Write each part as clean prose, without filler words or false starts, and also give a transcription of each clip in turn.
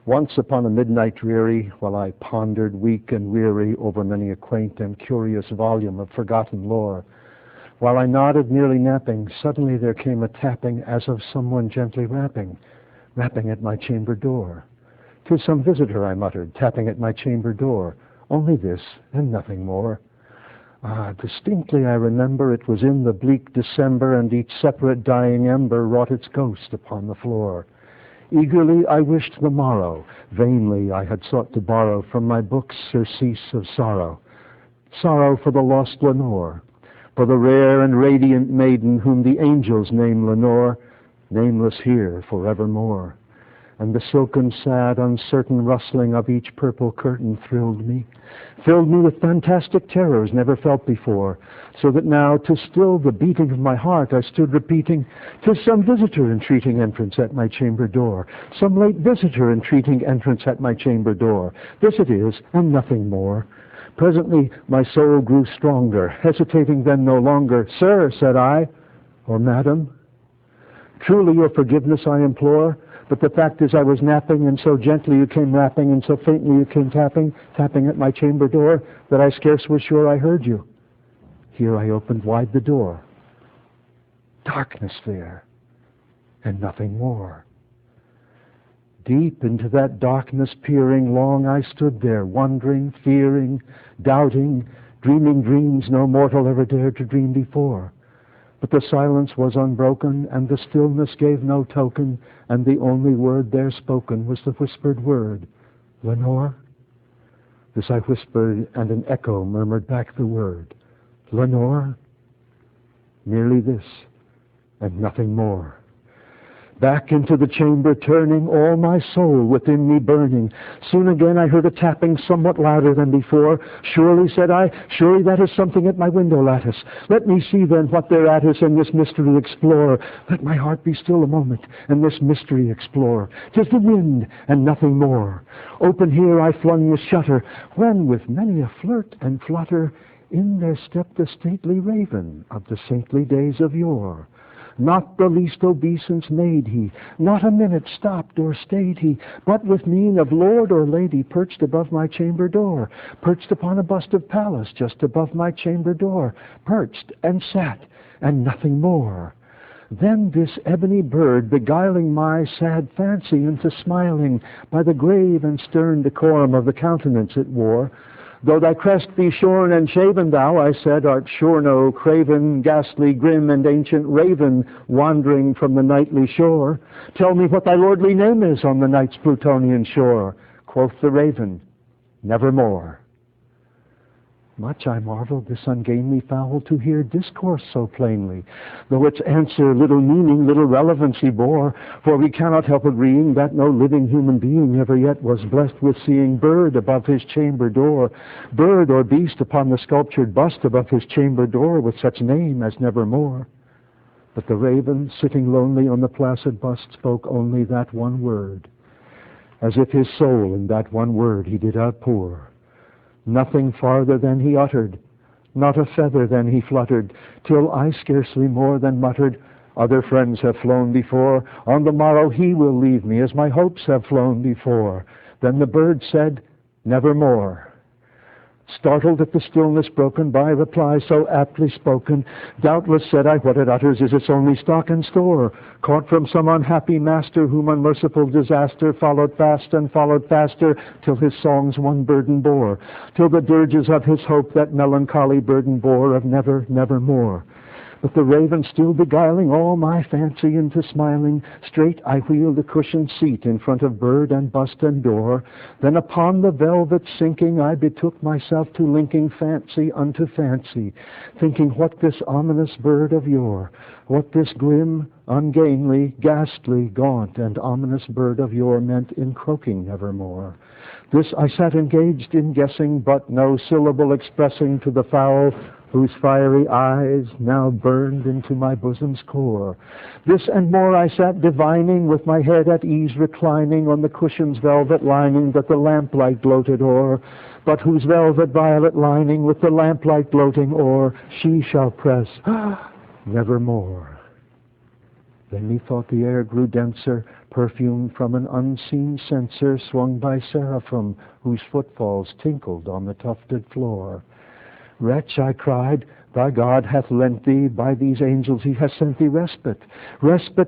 Once upon a midnight dreary, while I pondered weak and weary over many a quaint and curious volume of forgotten lore, while I nodded nearly napping, suddenly there came a tapping as of someone gently rapping at my chamber door. "'Tis some visitor," I muttered, tapping at my chamber door. "Only this, and nothing more." Distinctly I remember it was in the bleak December, and each separate dying ember wrought its ghost upon the floor. Eagerly I wished the morrow. Vainly I had sought to borrow from my books surcease of sorrow. Sorrow for the lost Lenore, for the rare and radiant maiden whom the angels name Lenore, nameless here forevermore. And the silken, sad, uncertain rustling of each purple curtain filled me with fantastic terrors never felt before, so that now, to still the beating of my heart, I stood repeating, "'Tis some visitor entreating entrance at my chamber door, some late visitor entreating entrance at my chamber door. This it is, and nothing more." Presently my soul grew stronger, hesitating then no longer. "Sir," said I, or "Madam, truly your forgiveness I implore, but the fact is I was napping, and so gently you came rapping, and so faintly you came tapping at my chamber door, that I scarce was sure I heard you." Here I opened wide the door. Darkness there, and nothing more. Deep into that darkness peering, long I stood there, wondering, fearing, doubting, dreaming dreams no mortal ever dared to dream before. But the silence was unbroken, and the stillness gave no token, and the only word there spoken was the whispered word, "Lenore?" This I whispered, and an echo murmured back the word, "Lenore?" Merely this, and nothing more. Back into the chamber turning, all my soul within me burning. Soon again I heard a tapping somewhat louder than before. "Surely," said I, "surely that is something at my window lattice. Let me see then what thereat is, and this mystery explore. Let my heart be still a moment, and this mystery explore. 'Tis the wind, and nothing more." Open here I flung the shutter, when with many a flirt and flutter in there stepped the stately raven of the saintly days of yore. Not the least obeisance made he, not a minute stopped or stayed he, but with mien of lord or lady perched above my chamber door, perched upon a bust of Pallas just above my chamber door, perched and sat, and nothing more. Then this ebony bird, beguiling my sad fancy into smiling by the grave and stern decorum of the countenance it wore, "Though thy crest be shorn and shaven, thou," I said, "art sure no craven, ghastly, grim, and ancient raven, wandering from the nightly shore. Tell me what thy lordly name is on the night's Plutonian shore." Quoth the raven, "Nevermore." Much I marveled this ungainly fowl to hear discourse so plainly, though its answer little meaning, little relevancy bore, for we cannot help agreeing that no living human being ever yet was blessed with seeing bird above his chamber door, bird or beast upon the sculptured bust above his chamber door with such name as Nevermore. But the raven, sitting lonely on the placid bust, spoke only that one word, as if his soul in that one word he did outpour. Nothing farther than he uttered, not a feather than he fluttered, till I scarcely more than muttered, "Other friends have flown before, on the morrow he will leave me, as my hopes have flown before." Then the bird said, "Nevermore." Startled at the stillness broken by a reply so aptly spoken, "Doubtless," said I, "what it utters is its only stock and store, caught from some unhappy master whom unmerciful disaster followed fast and followed faster, till his songs one burden bore, till the dirges of his hope that melancholy burden bore of never, nevermore." But the raven still beguiling all my fancy into smiling, straight I wheeled a cushioned seat in front of bird and bust and door. Then upon the velvet sinking I betook myself to linking fancy unto fancy, thinking what this ominous bird of yore, what this grim, ungainly, ghastly, gaunt, and ominous bird of yore meant in croaking nevermore. This I sat engaged in guessing, but no syllable expressing to the fowl whose fiery eyes now burned into my bosom's core. This and more I sat divining, with my head at ease reclining on the cushion's velvet lining that the lamplight gloated o'er, but whose velvet violet lining with the lamplight gloating o'er she shall press nevermore. Then methought the air grew denser, perfumed from an unseen censer swung by seraphim, whose footfalls tinkled on the tufted floor. Wretch, I cried, thy God hath lent thee, by these angels he hath sent thee respite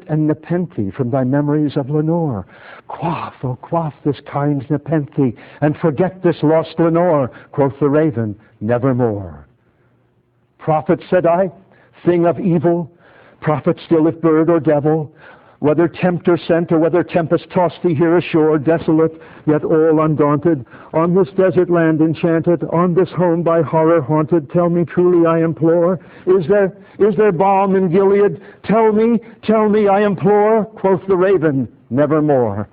and nepenthe from thy memories of Lenore. Quaff, oh quaff this kind nepenthe, and forget this lost Lenore. Quoth the raven, nevermore. Prophet, said I, thing of evil, prophet still if bird or devil, whether tempter sent or whether tempest tossed thee here ashore, desolate, yet all undaunted, on this desert land enchanted, on this home by horror haunted, tell me truly, I implore, is there balm in Gilead? Tell me, I implore. Quoth the raven, nevermore.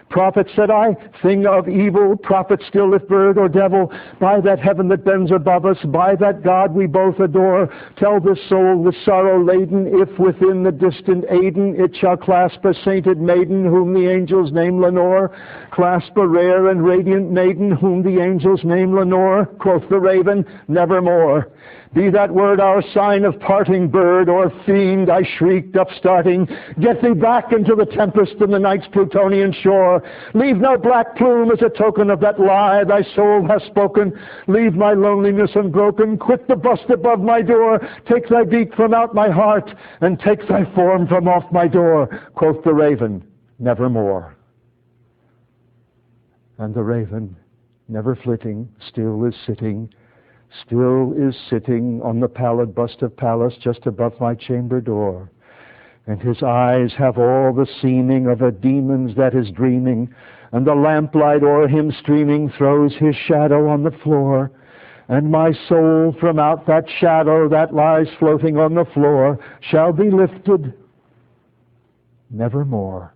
Prophet, said I, thing of evil, prophet still if bird or devil, by that heaven that bends above us, by that God we both adore, tell this soul with sorrow laden, if within the distant Aden it shall clasp a sainted maiden, whom the angels name Lenore, clasp a rare and radiant maiden, whom the angels name Lenore. Quoth the raven, nevermore. Be that word our sign of parting, bird or fiend, I shrieked, upstarting. Get thee back into the tempest and the night's Plutonian shore. Leave no black plume as a token of that lie thy soul hath spoken. Leave my loneliness unbroken. Quit the bust above my door. Take thy beak from out my heart, and take thy form from off my door. Quoth the raven, nevermore. And the raven, never flitting, still is sitting on the pallid bust of Pallas just above my chamber door. And his eyes have all the seeming of a demon's that is dreaming, and the lamplight o'er him streaming throws his shadow on the floor. And my soul from out that shadow that lies floating on the floor shall be lifted nevermore.